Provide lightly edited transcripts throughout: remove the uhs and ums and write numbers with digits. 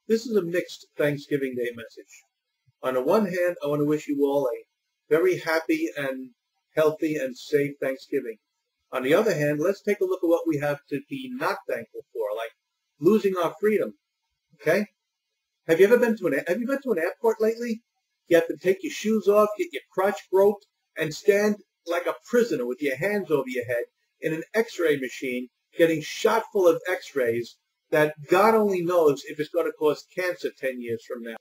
This is a mixed Thanksgiving Day message. On the one hand, I want to wish you all a very happy and healthy and safe Thanksgiving. On the other hand, let's take a look at what we have to be not thankful for, like losing our freedom. Okay? Have you been to an airport lately? You have to take your shoes off, get your crotch groped, and stand like a prisoner with your hands over your head in an X-ray machine, getting shot full of X-rays that God only knows if it's going to cause cancer 10 years from now.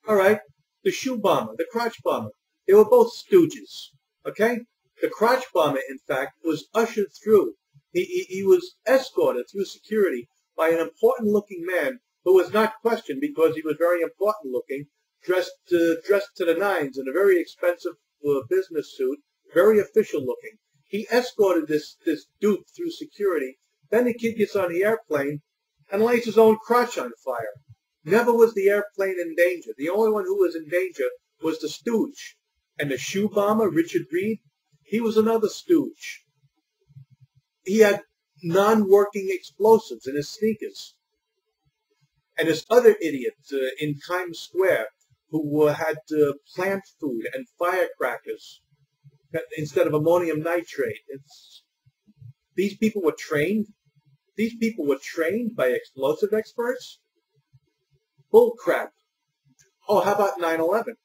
All right, the shoe bomber, the crotch bomber, they were both stooges, okay? The crotch bomber, in fact, was ushered through. He was escorted through security by an important-looking man who was not questioned because he was very important-looking, dressed to the nines in a very expensive business suit, very official-looking. He escorted this dude through security. Then the kid gets on the airplane and lights his own crotch on fire. Never was the airplane in danger. The only one who was in danger was the stooge. And the shoe bomber, Richard Reed, he was another stooge. He had non-working explosives in his sneakers. And this other idiot in Times Square who had plant food and firecrackers instead of ammonium nitrate. These people were trained. These people were trained by explosive experts? Bull crap. Oh, how about 9/11?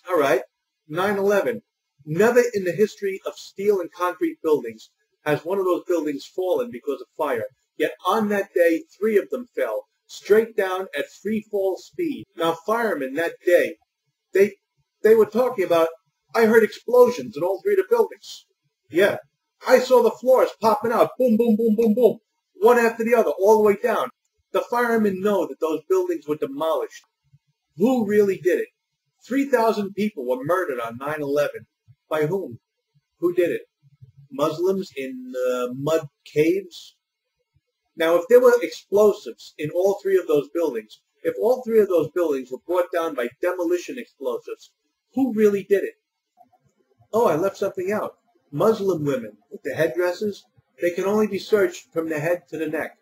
All right, 9/11. Never in the history of steel and concrete buildings has one of those buildings fallen because of fire. Yet on that day, 3 of them fell, straight down at free fall speed. Now, firemen that day, they were talking about, I heard explosions in all 3 of the buildings. Yeah, I saw the floors popping out, boom, boom, boom, boom, boom, one after the other, all the way down. The firemen know that those buildings were demolished. Who really did it? 3,000 people were murdered on 9/11. By whom? Who did it? Muslims in mud caves? Now, if there were explosives in all 3 of those buildings, if all 3 of those buildings were brought down by demolition explosives, who really did it? Oh, I left something out. Muslim women with the headdresses, they can only be searched from the head to the neck,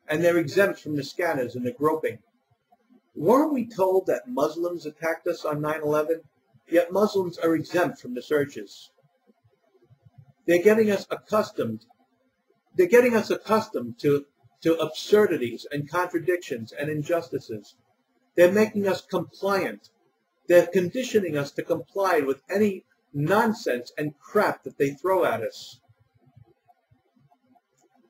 and they're exempt from the scanners and the groping. Weren't we told that Muslims attacked us on 9/11? Yet Muslims are exempt from the searches. They're getting us accustomed. They're getting us accustomed to absurdities and contradictions and injustices. They're making us compliant. They're conditioning us to comply with any nonsense and crap that they throw at us.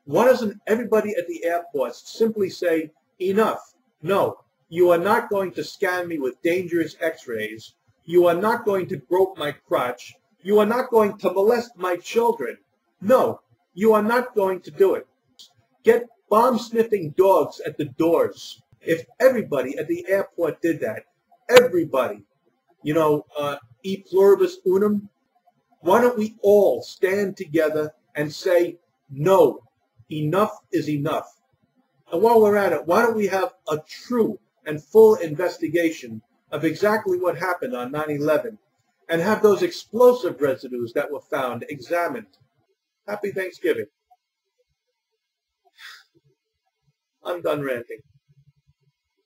Why doesn't everybody at the airports simply say, enough? No, you are not going to scan me with dangerous X-rays. You are not going to grope my crotch. You are not going to molest my children. No, you are not going to do it. Get bomb-sniffing dogs at the doors. If everybody at the airport did that, everybody, e pluribus unum, why don't we all stand together and say, no, enough is enough? And while we're at it, why don't we have a true and full investigation of exactly what happened on 9/11 and have those explosive residues that were found examined? Happy Thanksgiving. I'm done ranting.